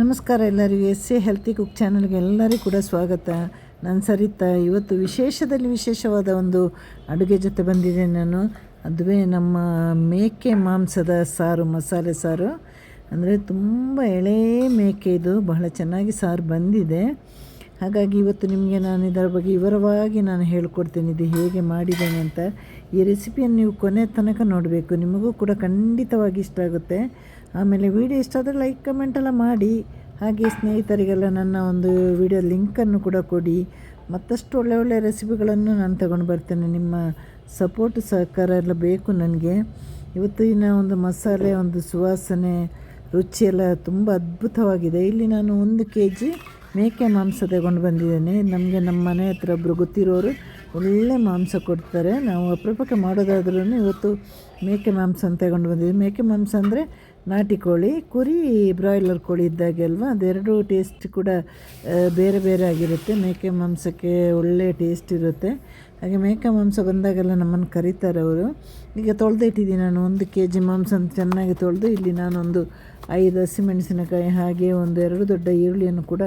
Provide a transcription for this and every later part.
ನಮಸ್ಕಾರ ಎಲ್ಲರಿಗೂ S healthy cook ಚಾನಲ್ಗೆ ಎಲ್ಲರಿಗೂ ಕೂಡ ಸ್ವಾಗತ. ನಾನು ಸರಿತಾ. ಇವತ್ತು ವಿಶೇಷದಲ್ಲಿ ವಿಶೇಷವಾದ ಒಂದು ಅಡುಗೆ ಜೊತೆ ಬಂದಿದೆ ನಾನು. ಅದುವೇ ನಮ್ಮ ಮೇಕೆ ಮಾಂಸದ ಸಾರು, ಮಸಾಲೆ ಸಾರು. ಅಂದರೆ ತುಂಬ ಎಳೆ ಮೇಕೆ, ಇದು ಬಹಳ ಚೆನ್ನಾಗಿ ಸಾರು ಬಂದಿದೆ. ಹಾಗಾಗಿ ಇವತ್ತು ನಿಮಗೆ ನಾನು ಇದರ ಬಗ್ಗೆ ವಿವರವಾಗಿ ನಾನು ಹೇಳ್ಕೊಡ್ತೇನೆ, ಇದು ಹೇಗೆ ಮಾಡಿದ್ದೇನೆ ಅಂತ. ಈ ರೆಸಿಪಿಯನ್ನು ನೀವು ಕೊನೆ ತನಕ ನೋಡಬೇಕು, ನಿಮಗೂ ಕೂಡ ಖಂಡಿತವಾಗಿ ಇಷ್ಟ ಆಗುತ್ತೆ. ಆಮೇಲೆ ವಿಡಿಯೋ ಇಷ್ಟ ಆದರೆ ಲೈಕ್ ಕಮೆಂಟೆಲ್ಲ ಮಾಡಿ. ಹಾಗೆ ಸ್ನೇಹಿತರಿಗೆಲ್ಲ ನನ್ನ ಒಂದು ವಿಡಿಯೋ ಲಿಂಕನ್ನು ಕೂಡ ಕೊಡಿ. ಮತ್ತಷ್ಟು ಒಳ್ಳೆ ರೆಸಿಪಿಗಳನ್ನು ನಾನು ತಗೊಂಡು ಬರ್ತೇನೆ. ನಿಮ್ಮ ಸಪೋರ್ಟ್ ಸಹಕಾರ ಎಲ್ಲ ಬೇಕು ನನಗೆ. ಇವತ್ತಿನ ಒಂದು ಮಸಾಲೆ, ಒಂದು ಸುವಾಸನೆ, ರುಚಿಯೆಲ್ಲ ತುಂಬ ಅದ್ಭುತವಾಗಿದೆ. ಇಲ್ಲಿ ನಾನು 1 kg ಮೇಕೆ ಮಾಂಸ ತಗೊಂಡು ಬಂದಿದ್ದೇನೆ. ನಮಗೆ ನಮ್ಮ ಮನೆ ಹತ್ರ ಒಬ್ಬರು ಗೊತ್ತಿರೋರು ಒಳ್ಳೆ ಮಾಂಸ ಕೊಡ್ತಾರೆ. ನಾವು ಅಪರೂಪಕ್ಕೆ ಮಾಡೋದಾದ್ರೂ ಇವತ್ತು ಮೇಕೆ ಮಾಂಸ ಅಂತ ತಗೊಂಡು ಬಂದಿದ್ದೀವಿ. ಮೇಕೆ ಮಾಂಸ ಅಂದರೆ ನಾಟಿ ಕೋಳಿ, ಕುರಿ ಬ್ರಾಯ್ಲರ್ ಕೋಳಿ ಇದ್ದಾಗೆ ಅಲ್ವಾ, ಅದೆರಡು ಟೇಸ್ಟ್ ಕೂಡ ಬೇರೆ ಬೇರೆ ಆಗಿರುತ್ತೆ. ಮೇಕೆ ಮಾಂಸಕ್ಕೆ ಒಳ್ಳೆ ಟೇಸ್ಟ್ ಇರುತ್ತೆ. ಹಾಗೆ ಮೇಕೆ ಮಾಂಸ ಬಂದಾಗೆಲ್ಲ ನಮ್ಮನ್ನು ಕರೀತಾರೆ ಅವರು. ಈಗ ತೊಳೆದು ಇಟ್ಟಿದ್ದೀನಿ ನಾನು 1 kg ಮಾಂಸ ಅಂತ ಚೆನ್ನಾಗಿ ತೊಳೆದು. ಇಲ್ಲಿ ನಾನೊಂದು 5 ಹಸಿಮೆಣಸಿನಕಾಯಿ, ಹಾಗೆ 2 ದೊಡ್ಡ ಈರುಳ್ಳಿಯನ್ನು ಕೂಡ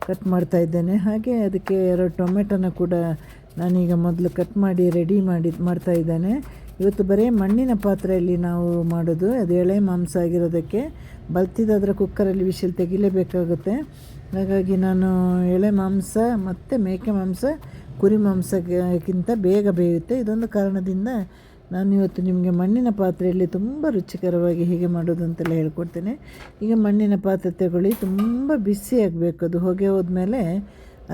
ಕಟ್ ಮಾಡ್ತಾ ಇದ್ದೇನೆ. ಹಾಗೆ ಅದಕ್ಕೆ 2 ಟೊಮೆಟೊನ ಕೂಡ ನಾನೀಗ ಮೊದಲು ಕಟ್ ಮಾಡಿ ರೆಡಿ ಮಾಡ್ತಾ ಇದ್ದೇನೆ. ಇವತ್ತು ಬರೀ ಮಣ್ಣಿನ ಪಾತ್ರೆಯಲ್ಲಿ ನಾವು ಮಾಡೋದು. ಅದು ಎಳೆ ಮಾಂಸ ಆಗಿರೋದಕ್ಕೆ ಬಲ್ತಿದಾದರೆ ಕುಕ್ಕರಲ್ಲಿ ವಿಷಲ್ ತೆಗಿಲೇಬೇಕಾಗುತ್ತೆ. ಹಾಗಾಗಿ ನಾನು ಎಳೆ ಮಾಂಸ ಮತ್ತು ಮೇಕೆ ಮಾಂಸ ಕುರಿ ಮಾಂಸಕ್ಕಿಂತ ಬೇಗ ಬೇಯುತ್ತೆ. ಇದೊಂದು ಕಾರಣದಿಂದ ನಾನು ಇವತ್ತು ನಿಮಗೆ ಮಣ್ಣಿನ ಪಾತ್ರೆಯಲ್ಲಿ ತುಂಬ ರುಚಿಕರವಾಗಿ ಹೇಗೆ ಮಾಡೋದು ಅಂತೆಲ್ಲ ಹೇಳ್ಕೊಡ್ತೇನೆ. ಈಗ ಮಣ್ಣಿನ ಪಾತ್ರೆ ತಗೊಳ್ಳಿ, ತುಂಬ ಬಿಸಿ ಆಗಬೇಕು. ಅದು ಹೊಗೆ ಹೋದ್ಮೇಲೆ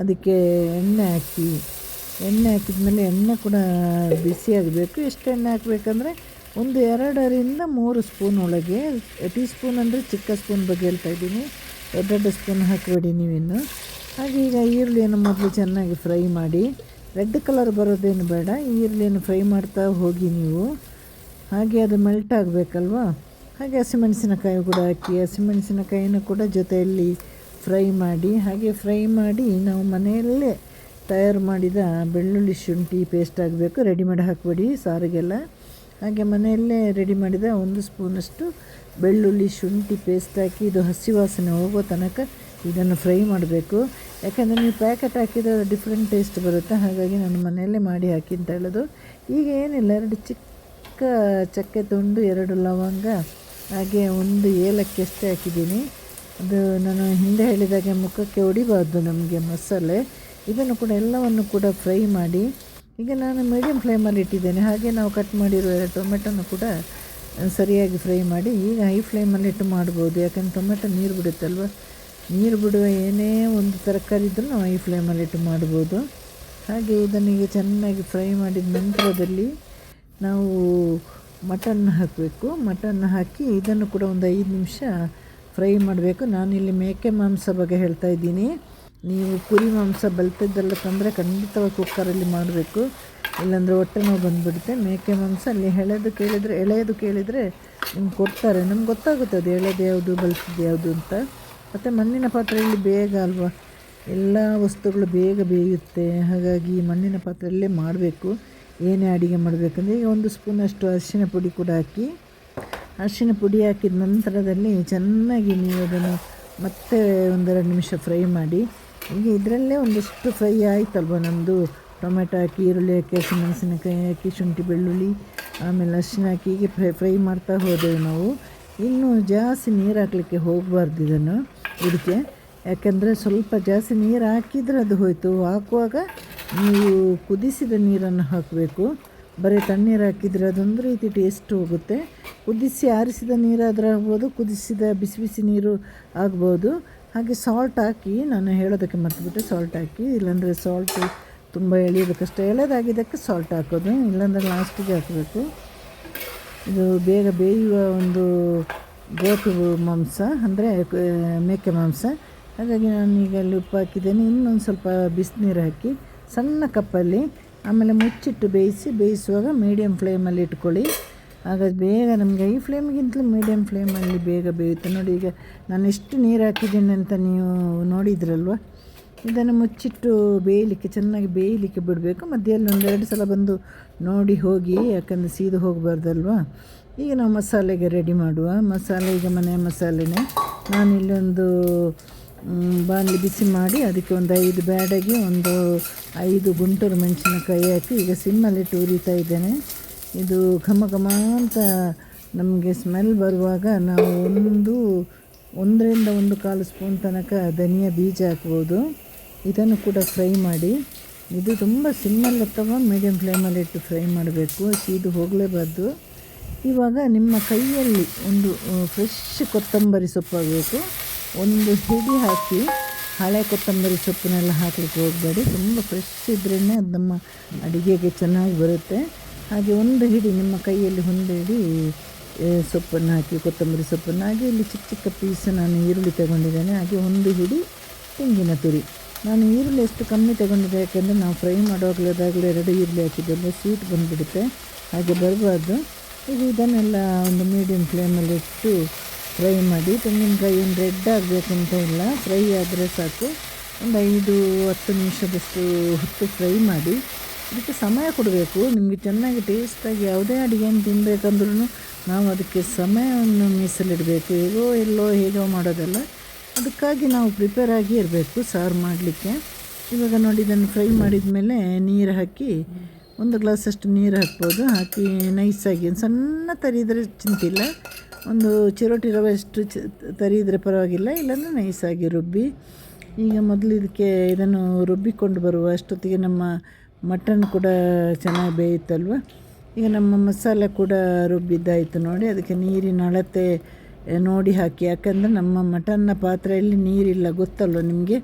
ಅದಕ್ಕೆ ಎಣ್ಣೆ ಹಾಕಿದ್ಮೇಲೆ ಎಣ್ಣೆ ಕೂಡ ಬಿಸಿ ಆಗಬೇಕು. ಎಷ್ಟು ಎಣ್ಣೆ ಹಾಕಬೇಕಂದ್ರೆ 2-3 ಸ್ಪೂನ್ ಒಳಗೆ. ಟೀ ಸ್ಪೂನ್ ಅಂದರೆ ಚಿಕ್ಕ ಸ್ಪೂನ್ ಬಗ್ಗೆ ಹೇಳ್ತಾ ಇದ್ದೀನಿ, ದೊಡ್ಡ ಸ್ಪೂನ್ ಹಾಕಬೇಡಿ ನೀವಿನ್ನು. ಹಾಗೆ ಈಗ ಈರುಳ್ಳಿಯನ್ನು ಮೊದಲು ಚೆನ್ನಾಗಿ ಫ್ರೈ ಮಾಡಿ, ರೆಡ್ ಕಲರ್ ಬರೋದೇನು ಬೇಡ, ಈರುಳ್ಳಿಯನ್ನು ಫ್ರೈ ಮಾಡ್ತಾ ಹೋಗಿ ನೀವು. ಹಾಗೆ ಅದು ಮೆಲ್ಟ್ ಆಗಬೇಕಲ್ವಾ. ಹಾಗೆ ಹಸಿಮೆಣಸಿನಕಾಯಿ ಕೂಡ ಹಾಕಿ, ಹಸಿಮೆಣಸಿನಕಾಯಿನ ಕೂಡ ಜೊತೆಯಲ್ಲಿ ಫ್ರೈ ಮಾಡಿ. ಹಾಗೆ ಫ್ರೈ ಮಾಡಿ ನಾವು ಮನೆಯಲ್ಲೇ ತಯಾರು ಮಾಡಿದ ಬೆಳ್ಳುಳ್ಳಿ ಶುಂಠಿ ಪೇಸ್ಟ್ ಆಗಬೇಕು, ರೆಡಿಮೇಡ್ ಹಾಕಬೇಡಿ ಸಾರಿಗೆಲ್ಲ. ಹಾಗೆ ಮನೆಯಲ್ಲೇ ರೆಡಿ ಮಾಡಿದ 1 ಸ್ಪೂನಷ್ಟು ಬೆಳ್ಳುಳ್ಳಿ ಶುಂಠಿ ಪೇಸ್ಟ್ ಹಾಕಿ, ಇದು ಹಸಿ ವಾಸನೆ ಹೋಗೋ ತನಕ ಇದನ್ನು ಫ್ರೈ ಮಾಡಬೇಕು. ಯಾಕಂದರೆ ನೀವು ಪ್ಯಾಕೆಟ್ ಹಾಕಿದರೆ ಡಿಫ್ರೆಂಟ್ ಟೇಸ್ಟ್ ಬರುತ್ತೆ. ಹಾಗಾಗಿ ನಾನು ಮನೆಯಲ್ಲೇ ಮಾಡಿ ಹಾಕಿ ಅಂತ ಹೇಳೋದು. ಈಗ ಏನಿಲ್ಲ, 2 ಚಿಕ್ಕ ಚಕ್ಕೆ ತುಂಡು, 2 ಲವಂಗ, ಹಾಗೆ 1 ಏಲಕ್ಕಿ ಅಷ್ಟೇ ಹಾಕಿದ್ದೀನಿ. ಅದು ನಾನು ಹಿಂದೆ ಹೇಳಿದಾಗೆ ಮುಖಕ್ಕೆ ಹೊಡಿಬಾರ್ದು ನಮಗೆ ಮಸಾಲೆ. ಇದನ್ನು ಕೂಡ ಎಲ್ಲವನ್ನು ಕೂಡ ಫ್ರೈ ಮಾಡಿ. ಈಗ ನಾನು ಮೀಡಿಯಮ್ ಫ್ಲೇಮಲ್ಲಿ ಇಟ್ಟಿದ್ದೇನೆ. ಹಾಗೆ ನಾವು ಕಟ್ ಮಾಡಿರೋ 2 ಟೊಮೆಟೊನ ಕೂಡ ಸರಿಯಾಗಿ ಫ್ರೈ ಮಾಡಿ. ಈಗ ಹೈ ಫ್ಲೇಮಲ್ಲಿ ಇಟ್ಟು ಮಾಡ್ಬೋದು, ಯಾಕಂದರೆ ಟೊಮೆಟೊ ನೀರು ಬಿಡುತ್ತಲ್ವ. ನೀರು ಬಿಡುವ ಏನೇ ಒಂದು ತರಕಾರಿ ಇದ್ದರೂ ನಾವು ಹೈ ಫ್ಲೇಮಲ್ಲಿ ಇಟ್ಟು ಮಾಡ್ಬೋದು. ಹಾಗೆ ಇದನ್ನೀಗ ಚೆನ್ನಾಗಿ ಫ್ರೈ ಮಾಡಿದ ನಂತರದಲ್ಲಿ ನಾವು ಮಟನ್ ಹಾಕಬೇಕು. ಮಟನ್ ಹಾಕಿ ಇದನ್ನು ಕೂಡ ಒಂದು 5 ನಿಮಿಷ ಫ್ರೈ ಮಾಡಬೇಕು. ನಾನಿಲ್ಲಿ ಮೇಕೆ ಮಾಂಸ ಬಗ್ಗೆ ಹೇಳ್ತಾ ಇದ್ದೀನಿ. ನೀವು ಕುರಿ ಮಾಂಸ ಬಲ್ತಿದ್ದೆಲ್ಲ ತಂದರೆ ಖಂಡಿತವಾಗಿ ಕುಕ್ಕರಲ್ಲಿ ಮಾಡಬೇಕು, ಇಲ್ಲಾಂದರೆ ಹೊಟ್ಟೆ ನೋವು ಬಂದುಬಿಡುತ್ತೆ. ಮೇಕೆ ಮಾಂಸ ಅಲ್ಲಿ ಎಳೆದು ಕೇಳಿದರೆ ನಿಮ್ಗೆ ಕೊಡ್ತಾರೆ, ನಮ್ಗೆ ಗೊತ್ತಾಗುತ್ತೆ ಅದು ಎಳೆದು ಯಾವುದು ಬಲ್ತಿದ್ದು ಯಾವುದು ಅಂತ. ಮತ್ತು ಮಣ್ಣಿನ ಪಾತ್ರೆಯಲ್ಲಿ ಬೇಗ ಅಲ್ವಾ, ಎಲ್ಲ ವಸ್ತುಗಳು ಬೇಗ ಬೇಯುತ್ತೆ. ಹಾಗಾಗಿ ಮಣ್ಣಿನ ಪಾತ್ರೆಯಲ್ಲೇ ಮಾಡಬೇಕು ಏನೇ ಅಡುಗೆ ಮಾಡಬೇಕಂದ್ರೆ. ಈಗ 1 ಸ್ಪೂನಷ್ಟು ಅರಿಶಿನ ಪುಡಿ ಕೂಡ ಹಾಕಿ, ಅರಿಶಿನ ಪುಡಿ ಹಾಕಿದ ನಂತರದಲ್ಲಿ ಚೆನ್ನಾಗಿ ನೀವು ಅದನ್ನು ಮತ್ತೆ 1-2 ನಿಮಿಷ ಫ್ರೈ ಮಾಡಿ. ಈಗ ಇದರಲ್ಲೇ ಒಂದಷ್ಟು ಫ್ರೈ ಆಯ್ತಲ್ವ ನಮ್ಮದು. ಟೊಮೆಟೊ ಹಾಕಿ, ಈರುಳ್ಳಿ ಹಾಕಿ, ಹಸಿಮೆಣಸಿನಕಾಯಿ ಹಾಕಿ, ಶುಂಠಿ ಬೆಳ್ಳುಳ್ಳಿ, ಆಮೇಲೆ ಅರಿಶಿನ ಹಾಕಿ ಹೀಗೆ ಫ್ರೈ ಮಾಡ್ತಾ ಹೋದೆವು ನಾವು. ಇನ್ನೂ ಜಾಸ್ತಿ ನೀರು ಹಾಕಲಿಕ್ಕೆ ಹೋಗಬಾರ್ದು ಇದಕ್ಕೆ. ಯಾಕೆಂದರೆ ಸ್ವಲ್ಪ ಜಾಸ್ತಿ ನೀರು ಹಾಕಿದರೆ ಅದು ಹೋಯಿತು. ಹಾಕುವಾಗ ನೀವು ಕುದಿಸಿದ ನೀರನ್ನು ಹಾಕಬೇಕು. ಬರೀ ತಣ್ಣೀರು ಹಾಕಿದರೆ ಅದೊಂದು ರೀತಿ ಟೇಸ್ಟ್ ಹೋಗುತ್ತೆ. ಕುದಿಸಿ ಆರಿಸಿದ ನೀರಾದರೆ ಆಗ್ಬೋದು, ಕುದಿಸಿದ ಬಿಸಿ ಬಿಸಿ ನೀರು ಆಗ್ಬೋದು. ಹಾಗೆ ಸಾಲ್ಟ್ ಹಾಕಿ, ನಾನು ಹೇಳೋದಕ್ಕೆ ಮರ್ತುಬಿಟ್ಟೆ, ಸಾಲ್ಟ್ ಹಾಕಿ. ಇಲ್ಲಾಂದರೆ ಸಾಲ್ಟು ತುಂಬ ಎಳೆಯೋದಕ್ಕಷ್ಟೇ, ಎಳೆದಾಗಿದ್ದಕ್ಕೆ ಸಾಲ್ಟ್ ಹಾಕೋದು, ಇಲ್ಲಾಂದರೆ ಲಾಸ್ಟಿಗೆ ಹಾಕಬೇಕು. ಇದು ಬೇಗ ಬೇಯುವ ಒಂದು ಗೋಟು ಮಾಂಸ ಅಂದರೆ ಮೇಕೆ ಮಾಂಸ. ಹಾಗಾಗಿ ನಾನು ಈಗ ಅಲ್ಲಿ ಉಪ್ಪು ಹಾಕಿದ್ದೇನೆ. ಇನ್ನೊಂದು ಸ್ವಲ್ಪ ಬಿಸಿನೀರು ಹಾಕಿ ಸಣ್ಣ ಕಪ್ಪಲ್ಲಿ, ಆಮೇಲೆ ಮುಚ್ಚಿಟ್ಟು ಬೇಯಿಸುವಾಗ ಮೀಡಿಯಮ್ ಫ್ಲೇಮಲ್ಲಿ ಇಟ್ಕೊಳ್ಳಿ. ಆಗ ಬೇಗ ನಮಗೆ ಹೈ ಫ್ಲೇಮ್ಗಿಂತಲೂ ಮೀಡಿಯಮ್ ಫ್ಲೇಮಲ್ಲಿ ಬೇಗ ಬೇಯುತ್ತೆ. ನೋಡಿ, ಈಗ ನಾನು ಎಷ್ಟು ನೀರು ಹಾಕಿದ್ದೀನಿ ಅಂತ ನೀವು ನೋಡಿದ್ರಲ್ವ. ಇದನ್ನು ಮುಚ್ಚಿಟ್ಟು ಚೆನ್ನಾಗಿ ಬೇಯಲಿಕ್ಕೆ ಬಿಡಬೇಕು. ಮಧ್ಯದಲ್ಲಿ 1-2 ಸಲ ಬಂದು ನೋಡಿ ಹೋಗಿ, ಯಾಕಂದರೆ ಸೀದು ಹೋಗಬಾರ್ದಲ್ವ. ಈಗ ನಾವು ಮಸಾಲೆಗೆ ರೆಡಿ ಮಾಡುವ. ಮಸಾಲೆ ಈಗ ಮನೆಯ ಮಸಾಲೆನೇ ನಾನಿಲ್ಲೊಂದು ಬಾಣಲಿ ಬಿಸಿ ಮಾಡಿ ಅದಕ್ಕೆ ಒಂದು 5 ಬ್ಯಾಡಗಿ ಒಂದು 5 ಗುಂಟೂರು ಮೆಣಸಿನಕಾಯಿ ಹಾಕಿ ಈಗ ಸಿಮ್ಮಲ್ಲಿಟ್ಟು ಉರಿತಾ ಇದ್ದೇನೆ. ಇದು ಘಮ ಘಮ ಅಂತ ನಮಗೆ ಸ್ಮೆಲ್ ಬರುವಾಗ ನಾವು 1 ರಿಂದ 1/4 ಸ್ಪೂನ್ ತನಕ ಧನಿಯಾ ಬೀಜ ಹಾಕ್ಬೋದು. ಇದನ್ನು ಕೂಡ ಫ್ರೈ ಮಾಡಿ. ಇದು ತುಂಬ ಸಿಮ್ಮಲ್ಲಿ ಅಥವಾ ಮೀಡಿಯಮ್ ಫ್ಲೇಮಲ್ಲಿಟ್ಟು ಫ್ರೈ ಮಾಡಬೇಕು, ಸೀದು ಹೋಗಲೇಬಾರ್ದು. ಇವಾಗ ನಿಮ್ಮ ಕೈಯಲ್ಲಿ ಒಂದು ಫ್ರೆಶ್ ಕೊತ್ತಂಬರಿ ಸೊಪ್ಪಾಗಬೇಕು. ಒಂದು ಹಿಡಿ ಹಾಕಿ, ಹಳೆ ಕೊತ್ತಂಬರಿ ಸೊಪ್ಪನ್ನೆಲ್ಲ ಹಾಕಲಿಕ್ಕೆ ಹೋಗಬೇಡಿ, ತುಂಬ ಫ್ರೆಶ್ ಇದ್ರೇ ಅದು ನಮ್ಮ ಅಡುಗೆಗೆ ಚೆನ್ನಾಗಿ ಬರುತ್ತೆ. ಹಾಗೆ ಒಂದು ಹಿಡಿ ನಿಮ್ಮ ಕೈಯಲ್ಲಿ ಒಂದು ಹಿಡಿ ಸೊಪ್ಪನ್ನು ಹಾಕಿ, ಕೊತ್ತಂಬರಿ ಸೊಪ್ಪನ್ನು ಹಾಗೆ ಇಲ್ಲಿ ಚಿಕ್ಕ ಚಿಕ್ಕ ಪೀಸ್ ನಾನು ಈರುಳ್ಳಿ ತಗೊಂಡಿದ್ದೇನೆ. ಹಾಗೆ ಒಂದು ಹಿಡಿ ತೆಂಗಿನ ತುರಿ. ನಾನು ಈರುಳ್ಳಿ ಎಷ್ಟು ಕಮ್ಮಿ ತಗೊಂಡಿದ್ದೆ, ಯಾಕೆಂದರೆ ನಾವು ಫ್ರೈ ಮಾಡುವಾಗಲೇ 2 ಈರುಳ್ಳಿ ಹಾಕಿದ್ದೆಲ್ಲ ಸ್ವೀಟ್ ಬಂದುಬಿಡುತ್ತೆ, ಹಾಗೆ ಬರಬಾರ್ದು. ಈಗ ಇದನ್ನೆಲ್ಲ ಒಂದು ಮೀಡಿಯಮ್ ಫ್ಲೇಮಲ್ಲಿಟ್ಟು ಫ್ರೈ ಮಾಡಿ. ತೆಂಗಿನಕಾಯಿ ಏನು ರೆಡ್ ಆಗಬೇಕಂತ ಇಲ್ಲ, ಫ್ರೈ ಆದರೆ ಸಾಕು. ಒಂದು 5-10 ನಿಮಿಷದಷ್ಟು ಹೊತ್ತು ಫ್ರೈ ಮಾಡಿ. ಇದಕ್ಕೆ ಸಮಯ ಕೊಡಬೇಕು. ನಿಮಗೆ ಚೆನ್ನಾಗಿ ಟೇಸ್ಟಾಗಿ ಯಾವುದೇ ಅಡುಗೆಯನ್ನು ತಿನ್ನಬೇಕಂದ್ರೂ ನಾವು ಅದಕ್ಕೆ ಸಮಯವನ್ನು ಮೀಸಲಿಡಬೇಕು. ಹೇಗೋ ಮಾಡೋದಲ್ಲ, ಅದಕ್ಕಾಗಿ ನಾವು ಪ್ರಿಪೇರ್ ಆಗಿ ಇರಬೇಕು ಸಾರು ಮಾಡಲಿಕ್ಕೆ. ಇವಾಗ ನೋಡಿ, ಇದನ್ನು ಫ್ರೈ ಮಾಡಿದ ಮೇಲೆ ನೀರು ಹಾಕಿ, 1 ಗ್ಲಾಸಷ್ಟು ನೀರು ಹಾಕ್ಬೋದು. ಹಾಕಿ ನೈಸಾಗಿ ಒಂದು ಸಣ್ಣ ತರಿದರೆ ಚಿಂತಿಲ್ಲ, ಒಂದು ಚಿರೋಟಿ ರವೆಯಷ್ಟು ತರಿದರೆ ಪರವಾಗಿಲ್ಲ, ಇಲ್ಲಾಂದರೆ ನೈಸಾಗಿ ರುಬ್ಬಿ. ಈಗ ಮೊದಲು ಇದನ್ನು ರುಬ್ಬಿಕೊಂಡು ಬರುವ ಅಷ್ಟೊತ್ತಿಗೆ ನಮ್ಮ ಮಟನ್ ಕೂಡ ಚೆನ್ನಾಗಿ ಬೇಯುತ್ತಲ್ವ. ಈಗ ನಮ್ಮ ಮಸಾಲೆ ಕೂಡ ರುಬ್ಬಿದ್ದಾಯಿತು ನೋಡಿ. ಅದಕ್ಕೆ ನೀರಿನ ಅಳತೆ ನೋಡಿ ಹಾಕಿ, ಯಾಕಂದರೆ ನಮ್ಮ ಮಟನ್ನ ಪಾತ್ರೆಯಲ್ಲಿ ನೀರಿಲ್ಲ, ಗೊತ್ತಲ್ವ ನಿಮಗೆ.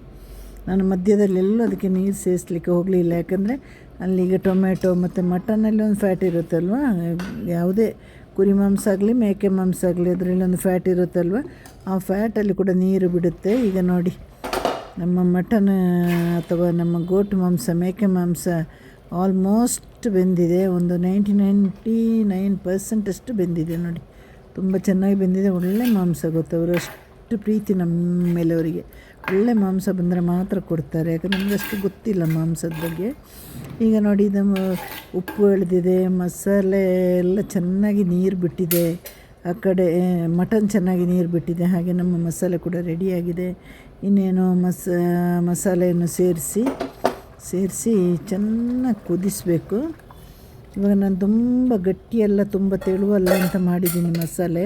ನಾನು ಮಧ್ಯದಲ್ಲೆಲ್ಲೂ ಅದಕ್ಕೆ ನೀರು ಸೇರಿಸ್ಲಿಕ್ಕೆ ಹೋಗಲಿಲ್ಲ, ಯಾಕಂದರೆ ಅಲ್ಲಿಗ ಟೊಮೆಟೊ ಮತ್ತು ಮಟನಲ್ಲಿ ಒಂದು ಫ್ಯಾಟ್ ಇರುತ್ತಲ್ವ. ಯಾವುದೇ ಕುರಿ ಮಾಂಸ ಆಗಲಿ ಮೇಕೆ ಮಾಂಸ ಆಗಲಿ ಅದರಲ್ಲಿ ಒಂದು ಫ್ಯಾಟ್ ಇರುತ್ತಲ್ವ, ಆ ಫ್ಯಾಟಲ್ಲಿ ಕೂಡ ನೀರು ಬಿಡುತ್ತೆ. ಈಗ ನೋಡಿ, ನಮ್ಮ ಮಟನ್ ಅಥವಾ ನಮ್ಮ ಗೋಟು ಮಾಂಸ, ಮೇಕೆ ಮಾಂಸ ಆಲ್ಮೋಸ್ಟ್ ಬೆಂದಿದೆ. ಒಂದು 99% ಅಷ್ಟು ಬೆಂದಿದೆ ನೋಡಿ. ತುಂಬ ಚೆನ್ನಾಗಿ ಬೆಂದಿದೆ. ಒಳ್ಳೆ ಮಾಂಸ ಗೊತ್ತವರು, ಅಷ್ಟು ಪ್ರೀತಿ ನಮ್ಮ ಮೇಲೆ ಅವರಿಗೆ. ಒಳ್ಳೆ ಮಾಂಸ ಬಂದರೆ ಮಾತ್ರ ಕೊಡ್ತಾರೆ, ಯಾಕಂದರೆ ನಮಗೆ ಅಷ್ಟು ಗೊತ್ತಿಲ್ಲ ಮಾಂಸದ ಬಗ್ಗೆ. ಈಗ ನೋಡಿ, ಇದು ಉಪ್ಪು ಎಳೆದಿದೆ, ಮಸಾಲೆ ಎಲ್ಲ ಚೆನ್ನಾಗಿ ನೀರು ಬಿಟ್ಟಿದೆ, ಆ ಕಡೆ ಮಟನ್ ಚೆನ್ನಾಗಿ ನೀರು ಬಿಟ್ಟಿದೆ, ಹಾಗೆ ನಮ್ಮ ಮಸಾಲೆ ಕೂಡ ರೆಡಿಯಾಗಿದೆ. ಇನ್ನೇನು ಮಸಾಲೆಯನ್ನು ಸೇರಿಸಿ ಚೆನ್ನಾಗಿ ಕುದಿಸಬೇಕು. ಇವಾಗ ನಾನು ತುಂಬ ಗಟ್ಟಿಯಲ್ಲ ತುಂಬ ತೆಳುವಲ್ಲ ಅಂತ ಮಾಡಿದ್ದೀನಿ ಮಸಾಲೆ,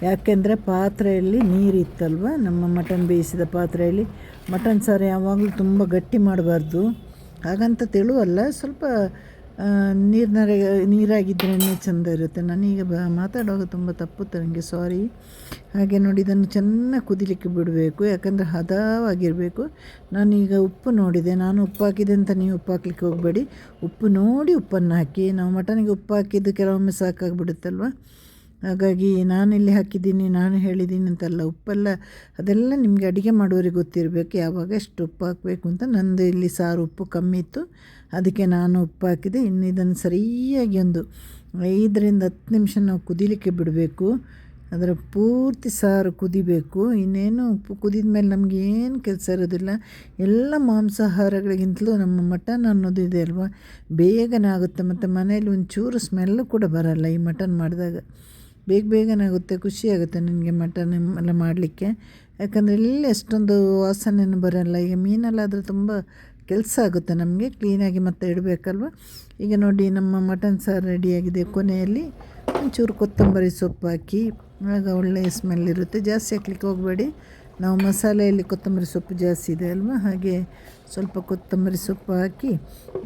ಯಾಕೆಂದರೆ ಪಾತ್ರೆಯಲ್ಲಿ ನೀರಿತ್ತಲ್ವ, ನಮ್ಮ ಮಟನ್ ಬೇಯಿಸಿದ ಪಾತ್ರೆಯಲ್ಲಿ. ಮಟನ್ ಸಾರು ಯಾವಾಗಲೂ ತುಂಬ ಗಟ್ಟಿ ಮಾಡಬಾರ್ದು, ಹಾಗಂತ ತೆಳುವಲ್ಲ, ಸ್ವಲ್ಪ ನೀರಾಗಿದ್ರೇ ಚೆಂದ ಇರುತ್ತೆ. ನಾನೀಗ ಮಾತಾಡುವಾಗ ತುಂಬ ತಪ್ಪುತ್ತೆ ನನಗೆ, ಸಾರಿ. ಹಾಗೆ ನೋಡಿ, ಇದನ್ನು ಚೆನ್ನಾಗಿ ಕುದಿಲಿಕ್ಕೆ ಬಿಡಬೇಕು, ಯಾಕಂದರೆ ಹದವಾಗಿರಬೇಕು. ನಾನೀಗ ಉಪ್ಪು ನೋಡಿದೆ, ನಾನು ಉಪ್ಪು ಹಾಕಿದೆ ಅಂತ ನೀವು ಉಪ್ಪು ಹಾಕ್ಲಿಕ್ಕೆ ಹೋಗಬೇಡಿ. ಉಪ್ಪು ನೋಡಿ ಉಪ್ಪನ್ನು ಹಾಕಿ. ನಾವು ಮಟನಿಗೆ ಉಪ್ಪು ಹಾಕಿದ್ದು ಕೆಲವೊಮ್ಮೆ ಸಾಕಾಗಿಬಿಡುತ್ತಲ್ವ, ಹಾಗಾಗಿ ನಾನಿಲ್ಲಿ ಹಾಕಿದ್ದೀನಿ, ನಾನು ಹೇಳಿದ್ದೀನಿ ಅಂತಲ್ಲ. ಉಪ್ಪೆಲ್ಲ ಅದೆಲ್ಲ ನಿಮಗೆ ಅಡುಗೆ ಮಾಡುವವರಿಗೆ ಗೊತ್ತಿರಬೇಕು, ಯಾವಾಗ ಎಷ್ಟು ಉಪ್ಪು ಹಾಕಬೇಕು ಅಂತ. ನಂದು ಇಲ್ಲಿ ಸಾರು ಉಪ್ಪು ಕಮ್ಮಿ ಇತ್ತು, ಅದಕ್ಕೆ ನಾನು ಉಪ್ಪು ಹಾಕಿದೆ. ಇನ್ನು ಇದನ್ನು ಸರಿಯಾಗಿ ಒಂದು 5 ರಿಂದ 10 ನಿಮಿಷ ನಾವು ಕುದಿಲಿಕ್ಕೆ ಬಿಡಬೇಕು. ಅದರ ಪೂರ್ತಿ ಸಾರು ಕುದಿಬೇಕು. ಇನ್ನೇನು ಕುದಿದ ಮೇಲೆ ನಮಗೆ ಏನು ಕೆಲಸ ಇರೋದಿಲ್ಲ. ಎಲ್ಲ ಮಾಂಸಾಹಾರಗಳಿಗಿಂತಲೂ ನಮ್ಮ ಮಟನ್ ಅನ್ನೋದು ಇದೆ ಅಲ್ವಾ, ಬೇಗನೆ ಆಗುತ್ತೆ. ಮತ್ತು ಮನೇಲಿ ಒಂಚೂರು ಸ್ಮೆಲ್ಲು ಕೂಡ ಬರಲ್ಲ ಈ ಮಟನ್ ಮಾಡಿದಾಗ. ಬೇಗನೆ ಆಗುತ್ತೆ, ಖುಷಿಯಾಗುತ್ತೆ ನನಗೆ ಮಟನ್ ಎಲ್ಲ ಮಾಡಲಿಕ್ಕೆ. ಯಾಕಂದರೆ ಇಲ್ಲಿ ಅಷ್ಟೊಂದು ವಾಸನೆಯನ್ನು ಬರೋಲ್ಲ. ಈಗ ಮೀನಲ್ಲಾದರೆ ತುಂಬ ಕೆಲಸ ಆಗುತ್ತೆ ನಮಗೆ, ಕ್ಲೀನಾಗಿ ಮತ್ತೆ ಇಡಬೇಕಲ್ವ. ಈಗ ನೋಡಿ, ನಮ್ಮ ಮಟನ್ ಸಾರು ರೆಡಿಯಾಗಿದೆ. ಕೊನೆಯಲ್ಲಿ ಒಂಚೂರು ಕೊತ್ತಂಬರಿ ಸೊಪ್ಪು ಹಾಕಿ, ಆಗ ಒಳ್ಳೆಯ ಸ್ಮೆಲ್ ಇರುತ್ತೆ. ಜಾಸ್ತಿ ಹಾಕ್ಲಿಕ್ಕೆ ಹೋಗಬೇಡಿ, ನಾವು ಮಸಾಲೆಯಲ್ಲಿ ಕೊತ್ತಂಬರಿ ಸೊಪ್ಪು ಜಾಸ್ತಿ ಇದೆ ಅಲ್ವ, ಹಾಗೆ ಸ್ವಲ್ಪ ಕೊತ್ತಂಬರಿ ಸೊಪ್ಪು ಹಾಕಿ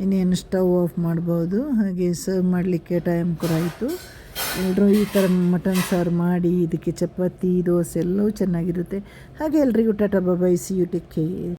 ಇನ್ನೇನು ಸ್ಟವ್ ಆಫ್ ಮಾಡ್ಬೋದು. ಹಾಗೆ ಸರ್ವ್ ಮಾಡಲಿಕ್ಕೆ ಟೈಮ್ ಕೂಡ ಆಯಿತು. ಎಲ್ಲರೂ ಈ ಥರ ಮಟನ್ ಸಾರು ಮಾಡಿ, ಇದಕ್ಕೆ ಚಪಾತಿ ದೋಸೆ ಎಲ್ಲವೂ ಚೆನ್ನಾಗಿರುತ್ತೆ. ಹಾಗೆ ಎಲ್ರಿಗೂ ಟಾಟಾ ಬಾಯ್, ಸಿ ಯು, ಟೇಕ್ ಕೇರ್.